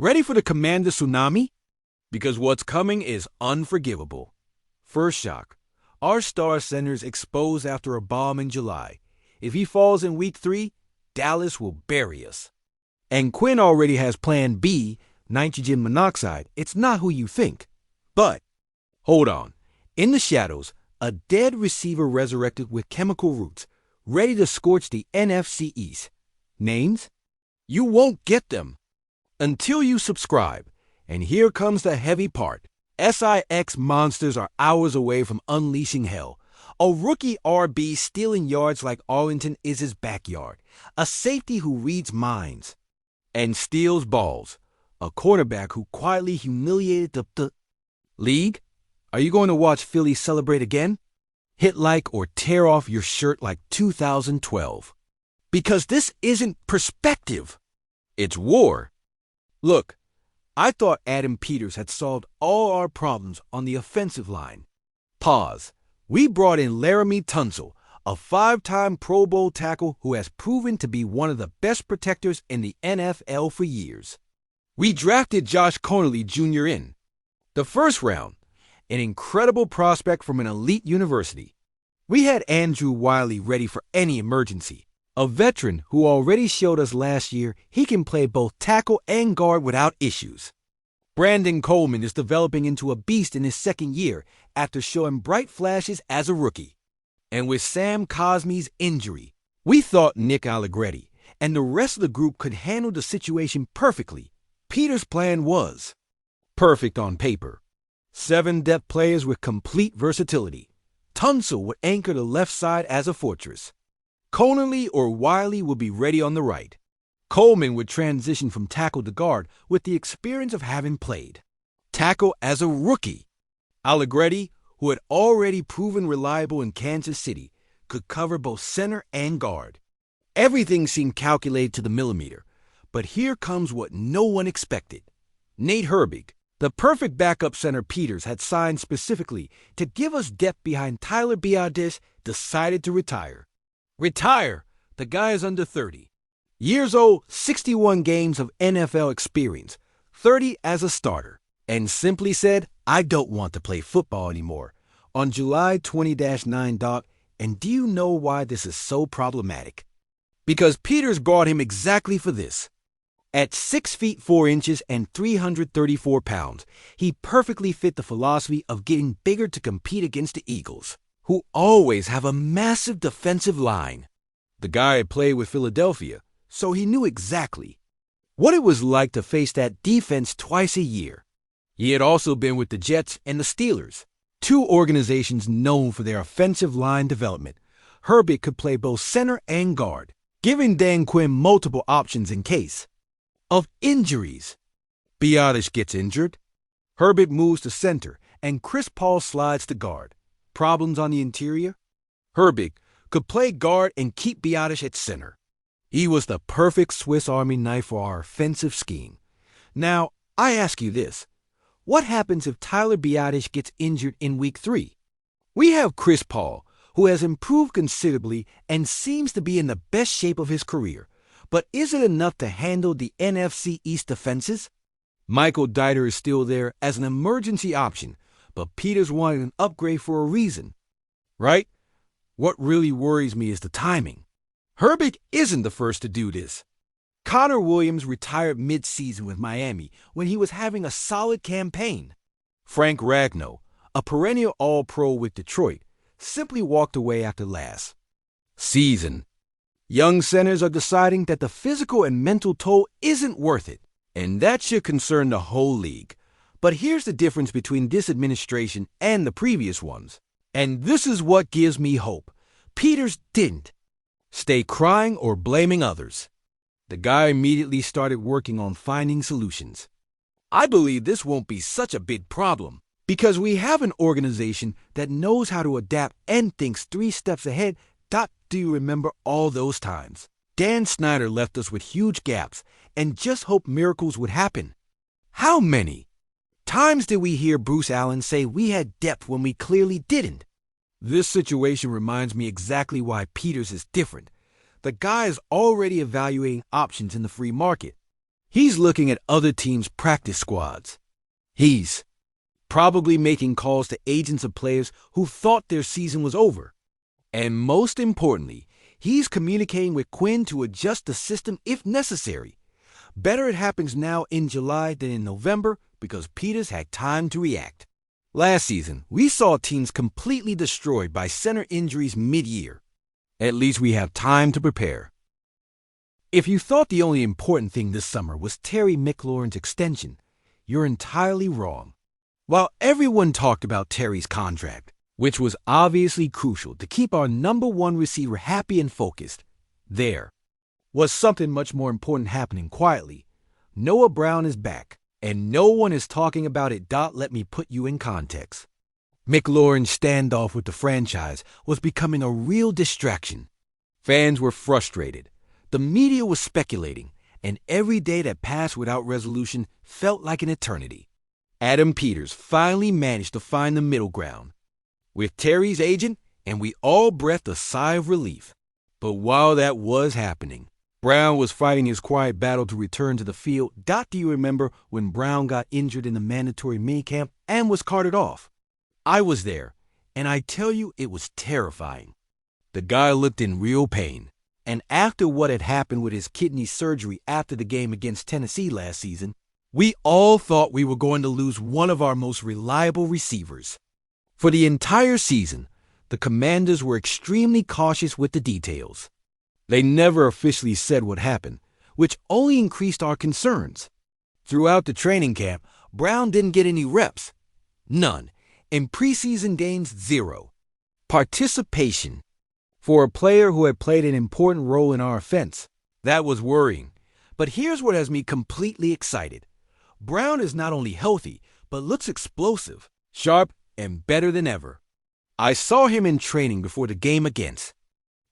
Ready for the Commander Tsunami? Because what's coming is unforgivable. First shock. Our star center's exposed after a bomb in July. If he falls in week 3, Dallas will bury us. And Quinn already has plan B, nitrogen monoxide. It's not who you think. But, hold on. In the shadows, a dead receiver resurrected with chemical roots, ready to scorch the NFC East. Names? You won't get them until you subscribe. And here comes the heavy part. SIX monsters are hours away from unleashing hell. A rookie RB stealing yards like Arlington is his backyard. A safety who reads minds and steals balls. A quarterback who quietly humiliated the league. Are you going to watch Philly celebrate again? Hit like or tear off your shirt like 2012. Because this isn't perspective. It's war. Look, I thought Adam Peters had solved all our problems on the offensive line. Pause. We brought in Laramie Tunsil, a 5-time Pro Bowl tackle who has proven to be one of the best protectors in the NFL for years. We drafted Josh Connerly Jr. in the first round, an incredible prospect from an elite university. We had Andrew Wiley ready for any emergency, a veteran who already showed us last year he can play both tackle and guard without issues. Brandon Coleman is developing into a beast in his second year after showing bright flashes as a rookie. And with Sam Cosmi's injury, we thought Nick Allegretti and the rest of the group could handle the situation perfectly. Peter's plan was perfect on paper. 7 depth players with complete versatility. Tunsil would anchor the left side as a fortress. Connerly or Wiley would be ready on the right. Coleman would transition from tackle to guard with the experience of having played tackle as a rookie. Allegretti, who had already proven reliable in Kansas City, could cover both center and guard. Everything seemed calculated to the millimeter, but here comes what no one expected. Nate Herbig, the perfect backup center Peters had signed specifically to give us depth behind Tyler Biadasz, decided to retire. Retire? The guy is under 30. Years old, 61 games of NFL experience, 30 as a starter, and simply said, I don't want to play football anymore. On July 20-9, Doc, and do you know why this is so problematic? Because Peters brought him exactly for this. At 6 feet 4 inches and 334 pounds, he perfectly fit the philosophy of getting bigger to compete against the Eagles, who always have a massive defensive line. The guy had played with Philadelphia, so he knew exactly what it was like to face that defense twice a year. He had also been with the Jets and the Steelers, 2 organizations known for their offensive line development. Herbig could play both center and guard, giving Dan Quinn multiple options in case of injuries. Biadasz gets injured. Herbig moves to center, and Chris Paul slides to guard. Problems on the interior? Herbig could play guard and keep Biadasz at center. He was the perfect Swiss Army knife for our offensive scheme. Now, I ask you this. What happens if Tyler Biadasz gets injured in week 3? We have Chris Paul, who has improved considerably and seems to be in the best shape of his career. But is it enough to handle the NFC East defenses? Michael Dieter is still there as an emergency option, but Peters wanted an upgrade for a reason. Right? What really worries me is the timing. Herbig isn't the first to do this. Connor Williams retired mid-season with Miami when he was having a solid campaign. Frank Ragnow, a perennial All-Pro with Detroit, simply walked away after last season. Young centers are deciding that the physical and mental toll isn't worth it, and that should concern the whole league. But here's the difference between this administration and the previous ones. And this is what gives me hope. Peters didn't stay crying or blaming others. The guy immediately started working on finding solutions. I believe this won't be such a big problem because we have an organization that knows how to adapt and thinks 3 steps ahead. Do you remember all those times? Dan Snyder left us with huge gaps and just hoped miracles would happen. How many times did we hear Bruce Allen say we had depth when we clearly didn't? This situation reminds me exactly why Peters is different. The guy is already evaluating options in the free market. He's looking at other teams' practice squads. He's probably making calls to agents of players who thought their season was over. And most importantly, he's communicating with Quinn to adjust the system if necessary. Better it happens now in July than in November because Peters had time to react. Last season, we saw teams completely destroyed by center injuries mid-year. At least we have time to prepare. If you thought the only important thing this summer was Terry McLaurin's extension, you're entirely wrong. While everyone talked about Terry's contract, which was obviously crucial to keep our number one receiver happy and focused, there was something much more important happening quietly. Noah Brown is back, and no one is talking about it. Let me put you in context. McLaurin's standoff with the franchise was becoming a real distraction. Fans were frustrated. The media was speculating, and every day that passed without resolution felt like an eternity. Adam Peters finally managed to find the middle ground with Terry's agent, and we all breathed a sigh of relief. But while that was happening, Brown was fighting his quiet battle to return to the field. Do you remember when Brown got injured in the mandatory minicamp and was carted off? I was there, and I tell you it was terrifying. The guy looked in real pain, and after what had happened with his kidney surgery after the game against Tennessee last season, we all thought we were going to lose one of our most reliable receivers. For the entire season, the Commanders were extremely cautious with the details. They never officially said what happened, which only increased our concerns. Throughout the training camp, Brown didn't get any reps. None. In preseason games, 0. Participation. For a player who had played an important role in our offense, that was worrying. But here's what has me completely excited. Brown is not only healthy, but looks explosive, sharp, and better than ever. I saw him in training before the game against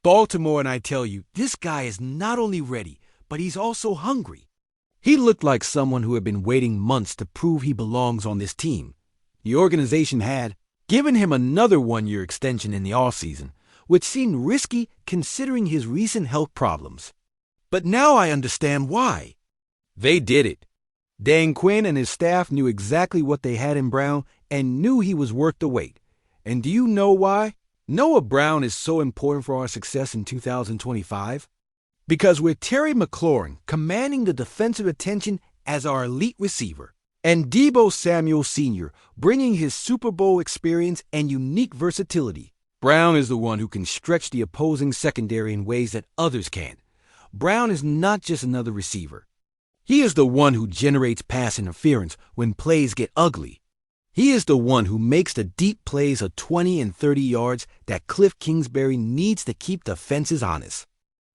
Baltimore, and I tell you, this guy is not only ready, but he's also hungry. He looked like someone who had been waiting months to prove he belongs on this team. The organization had given him another one-year extension in the offseason, which seemed risky considering his recent health problems. But now I understand why. They did it. Dan Quinn and his staff knew exactly what they had in Brown and knew he was worth the wait. And do you know why? Noah Brown is so important for our success in 2025? Because with Terry McLaurin commanding the defensive attention as our elite receiver, and Deebo Samuel Sr. bringing his Super Bowl experience and unique versatility, Brown is the one who can stretch the opposing secondary in ways that others can't. Brown is not just another receiver. He is the one who generates pass interference when plays get ugly. He is the one who makes the deep plays of 20 and 30 yards that Cliff Kingsbury needs to keep defenses honest.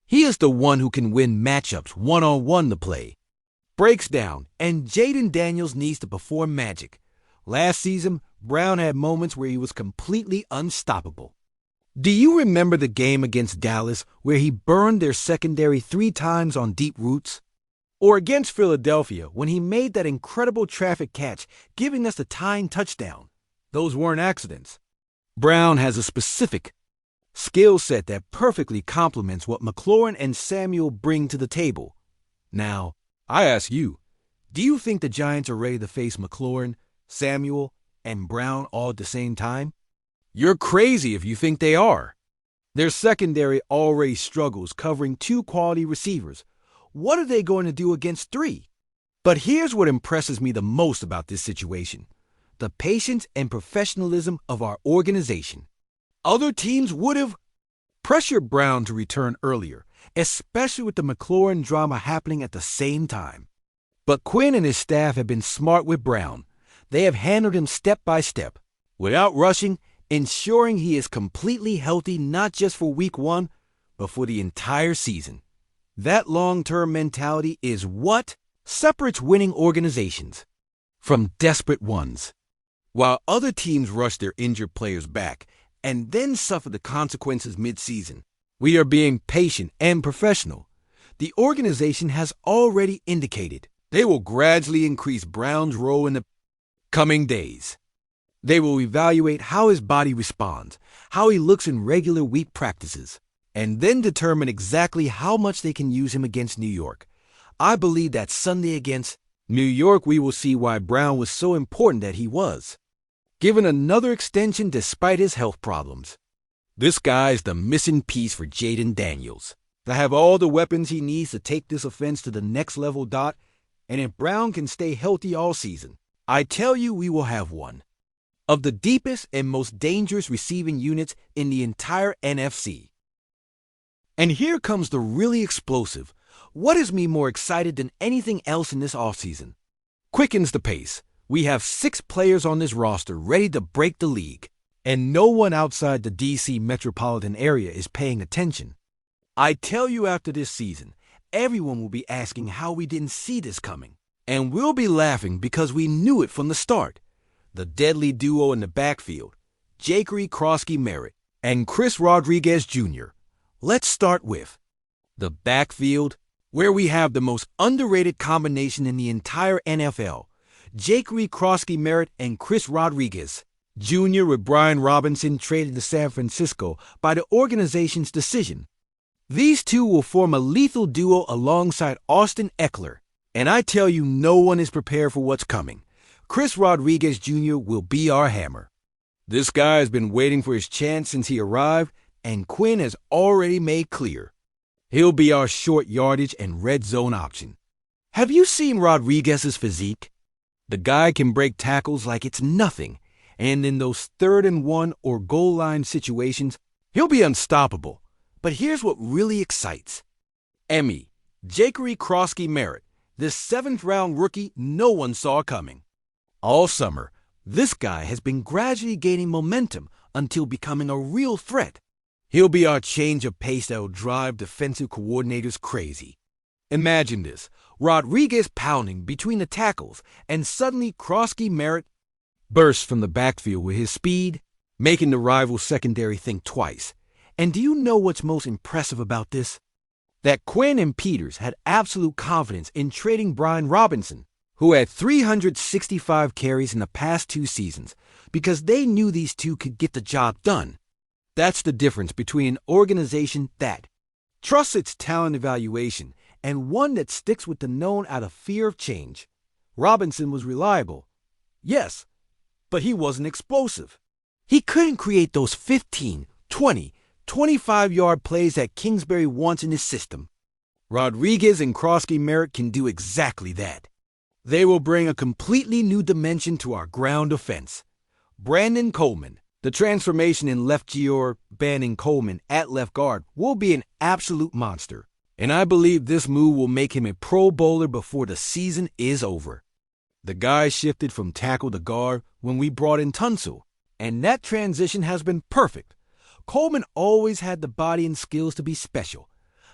He is the one who can win matchups one-on-one the play. Breaks down, and Jaden Daniels needs to perform magic. Last season, Brown had moments where he was completely unstoppable. Do you remember the game against Dallas where he burned their secondary 3 times on deep routes? Or against Philadelphia when he made that incredible traffic catch, giving us the tying touchdown? Those weren't accidents. Brown has a specific skill set that perfectly complements what McLaurin and Samuel bring to the table. Now, I ask you, do you think the Giants are ready to face McLaurin, Samuel, and Brown all at the same time? You're crazy if you think they are. Their secondary already struggles covering 2 quality receivers. What are they going to do against 3? But here's what impresses me the most about this situation: the patience and professionalism of our organization. Other teams would have pressured Brown to return earlier, especially with the McLaurin drama happening at the same time. But Quinn and his staff have been smart with Brown. They have handled him step by step, without rushing, ensuring he is completely healthy not just for week 1, but for the entire season. That long-term mentality is what separates winning organizations from desperate ones. While other teams rush their injured players back and then suffer the consequences mid-season, we are being patient and professional. The organization has already indicated they will gradually increase Brown's role in the coming days. They will evaluate how his body responds, how he looks in regular week practices, and then determine exactly how much they can use him against New York. I believe that Sunday against New York we will see why Brown was so important that he was given another extension despite his health problems. This guy is the missing piece for Jaden Daniels to have all the weapons he needs to take this offense to the next level. And if Brown can stay healthy all season, I tell you we will have one of the deepest and most dangerous receiving units in the entire NFC. And here comes the really explosive. What has me more excited than anything else in this offseason? Quickens the pace. We have 6 players on this roster ready to break the league, and no one outside the D.C. metropolitan area is paying attention. I tell you, after this season, everyone will be asking how we didn't see this coming, and we'll be laughing because we knew it from the start. The deadly duo in the backfield, Jakery Crosky-Merritt and Chris Rodriguez Jr. Let's start with the backfield, where we have the most underrated combination in the entire NFL. Jakery Crosky-Merritt and Chris Rodriguez Jr. with Brian Robinson traded to San Francisco by the organization's decision. These two will form a lethal duo alongside Austin Eckler, and I tell you no one is prepared for what's coming. Chris Rodriguez Jr. will be our hammer. This guy has been waiting for his chance since he arrived, and Quinn has already made clear he'll be our short yardage and red zone option. Have you seen Rodriguez's physique? The guy can break tackles like it's nothing, and in those 3rd and 1 or goal line situations, he'll be unstoppable. But here's what really excites. Emmy, Jakery Crosky-Merritt, this 7th-round rookie no one saw coming. All summer, this guy has been gradually gaining momentum until becoming a real threat. He'll be our change of pace that will drive defensive coordinators crazy. Imagine this. Rodriguez pounding between the tackles, and suddenly Crosky-Merritt bursts from the backfield with his speed, making the rival secondary think twice. And do you know what's most impressive about this? That Quinn and Peters had absolute confidence in trading Brian Robinson, who had 365 carries in the past 2 seasons, because they knew these two could get the job done. That's the difference between an organization that trusts its talent evaluation and one that sticks with the known out of fear of change. Robinson was reliable, yes, but he wasn't explosive. He couldn't create those 15, 20, 25-yard plays that Kingsbury wants in his system. Rodriguez and Crosky-Merritt can do exactly that. They will bring a completely new dimension to our ground offense. Brandon Coleman, the transformation in left Gior banning Coleman at left guard, will be an absolute monster. And I believe this move will make him a Pro Bowler before the season is over. The guy shifted from tackle to guard when we brought in Tunsil, and that transition has been perfect. Coleman always had the body and skills to be special,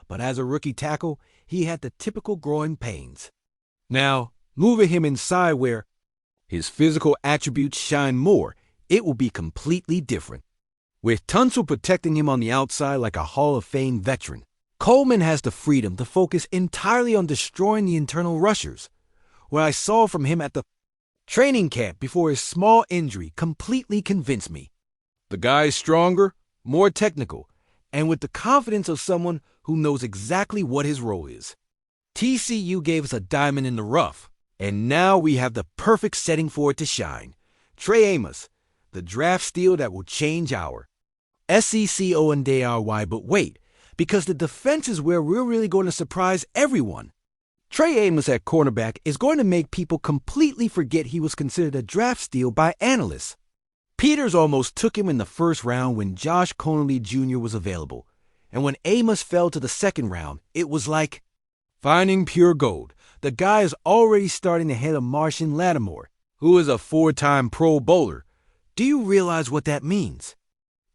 but as a rookie tackle, he had the typical growing pains. Now, moving him inside where his physical attributes shine more, it will be completely different. With Tunsil protecting him on the outside like a Hall of Fame veteran, Coleman has the freedom to focus entirely on destroying the internal rushers. What I saw from him at the training camp before his small injury completely convinced me. The guy is stronger, more technical, and with the confidence of someone who knows exactly what his role is. TCU gave us a diamond in the rough, and now we have the perfect setting for it to shine. Trey Amos, the draft steal that will change our SEC O&DRY, but wait, because the defense is where we're really going to surprise everyone. Trey Amos at cornerback is going to make people completely forget he was considered a draft steal by analysts. Peters almost took him in the 1st round when Josh Conley Jr. was available, and when Amos fell to the 2nd round, it was like finding pure gold. The guy is already starting ahead of Marshon Lattimore, who is a 4-time Pro Bowler. Do you realize what that means?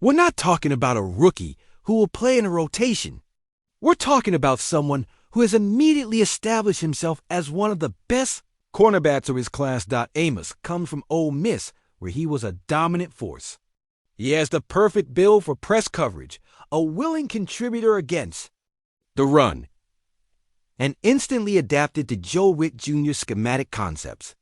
We're not talking about a rookie who will play in a rotation. We're talking about someone who has immediately established himself as one of the best cornerbacks of his class. Amos comes from Ole Miss, where he was a dominant force. He has the perfect build for press coverage, a willing contributor against the run, and instantly adapted to Joe Witt Jr.'s schematic concepts.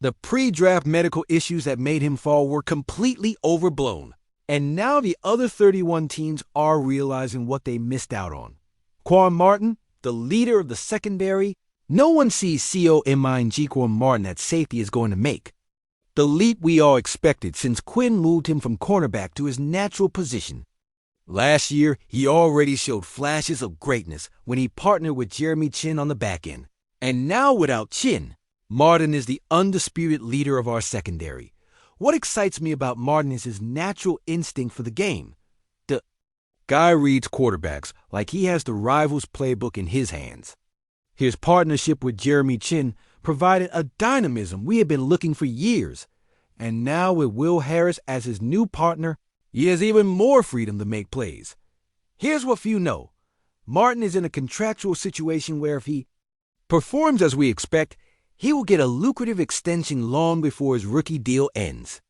The pre-draft medical issues that made him fall were completely overblown, and now the other 31 teams are realizing what they missed out on. Quan Martin, the leader of the secondary, No one sees Coleman or Martin at safety is going to make the leap we all expected since Quinn moved him from cornerback to his natural position. Last year, he already showed flashes of greatness when he partnered with Jeremy Chinn on the back end. And now without Chinn, Martin is the undisputed leader of our secondary. What excites me about Martin is his natural instinct for the game. The guy reads quarterbacks like he has the rival's playbook in his hands. His partnership with Jeremy Chinn provided a dynamism we had been looking for years. And now with Will Harris as his new partner, he has even more freedom to make plays. Here's what few know. Martin is in a contractual situation where if he performs as we expect, he will get a lucrative extension long before his rookie deal ends.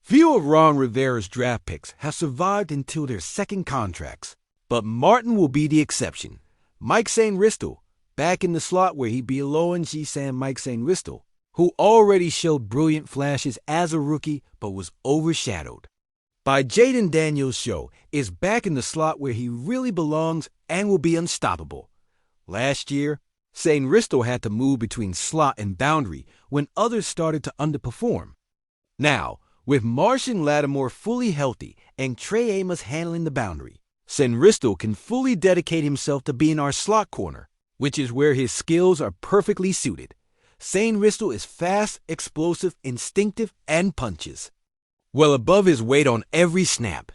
Few of Ron Rivera's draft picks have survived until their second contracts, but Martin will be the exception. Mike Sainristil, back in the slot where he belongs, Mike Sainristil, who already showed brilliant flashes as a rookie but was overshadowed by Jaden Daniels' show, is back in the slot where he really belongs and will be unstoppable. Last year, Sainristil had to move between slot and boundary when others started to underperform. Now, with Marshon Lattimore fully healthy and Trey Amos handling the boundary, Sainristil can fully dedicate himself to being our slot corner, which is where his skills are perfectly suited. Sainristil is fast, explosive, instinctive, and punches well above his weight on every snap.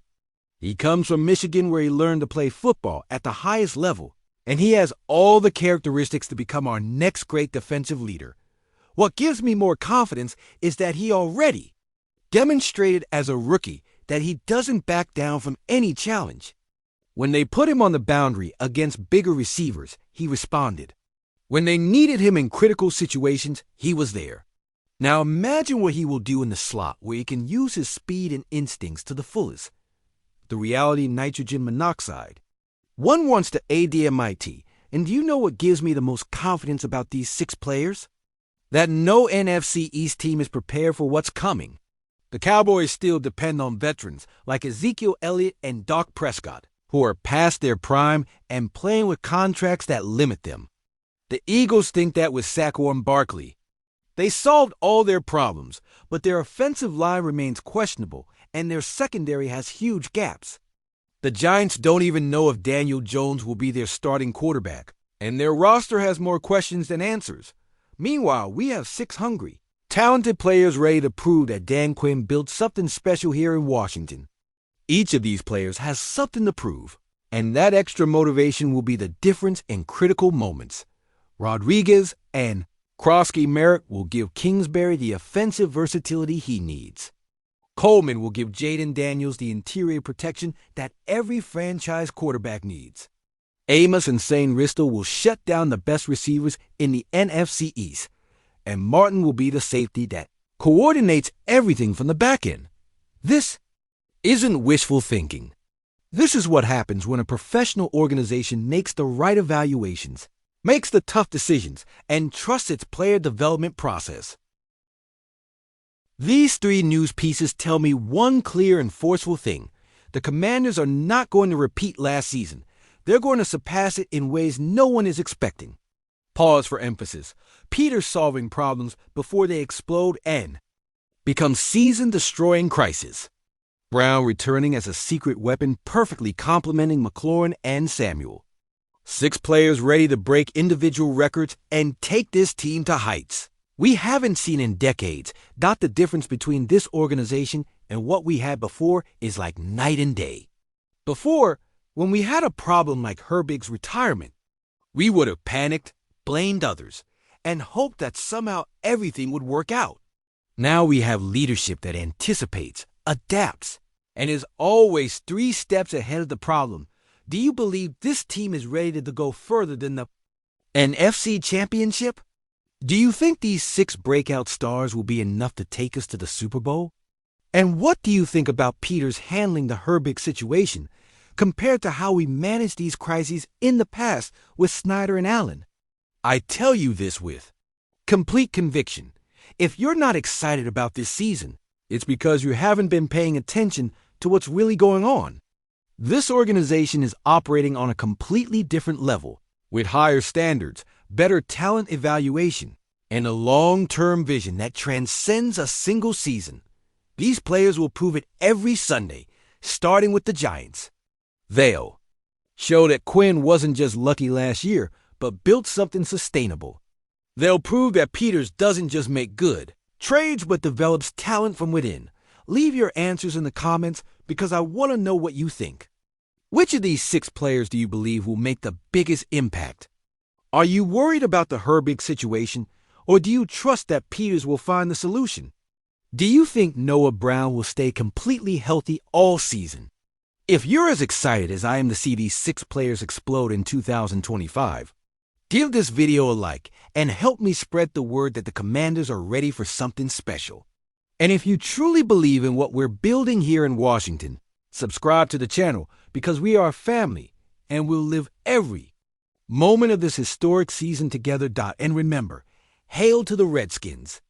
He comes from Michigan where he learned to play football at the highest level, and he has all the characteristics to become our next great defensive leader. What gives me more confidence is that he already demonstrated as a rookie that he doesn't back down from any challenge. When they put him on the boundary against bigger receivers, he responded. When they needed him in critical situations, he was there. Now imagine what he will do in the slot where he can use his speed and instincts to the fullest. The reality nitrogen monoxide. One wants to ADMIT, and do you know what gives me the most confidence about these 6 players? That no NFC East team is prepared for what's coming. The Cowboys still depend on veterans like Ezekiel Elliott and Dak Prescott, who are past their prime and playing with contracts that limit them. The Eagles think that with Saquon Barkley. They solved all their problems, but their offensive line remains questionable, and their secondary has huge gaps. The Giants don't even know if Daniel Jones will be their starting quarterback, and their roster has more questions than answers. Meanwhile, we have 6 hungry, talented players ready to prove that Dan Quinn built something special here in Washington. Each of these players has something to prove, and that extra motivation will be the difference in critical moments. Rodriguez and Krosky Merrick will give Kingsbury the offensive versatility he needs. Coleman will give Jaden Daniels the interior protection that every franchise quarterback needs. Amos and Sainristil will shut down the best receivers in the NFC East, and Martin will be the safety that coordinates everything from the back end. This isn't wishful thinking. This is what happens when a professional organization makes the right evaluations, makes the tough decisions, and trusts its player development process. These 3 news pieces tell me one clear and forceful thing. The Commanders are not going to repeat last season. They're going to surpass it in ways no one is expecting. Pause for emphasis. Peter solving problems before they explode and become season-destroying crises. Brown returning as a secret weapon perfectly complementing McLaurin and Samuel. 6 players ready to break individual records and take this team to heights we haven't seen in decades. The difference between this organization and what we had before is like night and day. Before, when we had a problem like Herbig's retirement, we would have panicked, blamed others, and hoped that somehow everything would work out. Now we have leadership that anticipates, adapts, and is always 3 steps ahead of the problem. Do you believe this team is ready to go further than the NFC Championship? Do you think these 6 breakout stars will be enough to take us to the Super Bowl? And what do you think about Peter's handling the Herbig situation compared to how we managed these crises in the past with Snyder and Allen? I tell you this with complete conviction. If you're not excited about this season, it's because you haven't been paying attention to what's really going on. This organization is operating on a completely different level, with higher standards, better talent evaluation, and a long-term vision that transcends a single season. These players will prove it every Sunday, starting with the Giants. They'll show that Quinn wasn't just lucky last year, but built something sustainable. They'll prove that Peters doesn't just make good trades, but develops talent from within. Leave your answers in the comments because I want to know what you think. Which of these 6 players do you believe will make the biggest impact? Are you worried about the Herbig situation, or do you trust that Peters will find the solution? Do you think Noah Brown will stay completely healthy all season? If you're as excited as I am to see these 6 players explode in 2025, give this video a like and help me spread the word that the Commanders are ready for something special. And if you truly believe in what we're building here in Washington, subscribe to the channel because we are a family and we'll live every moment of this historic season together. And remember, hail to the Redskins.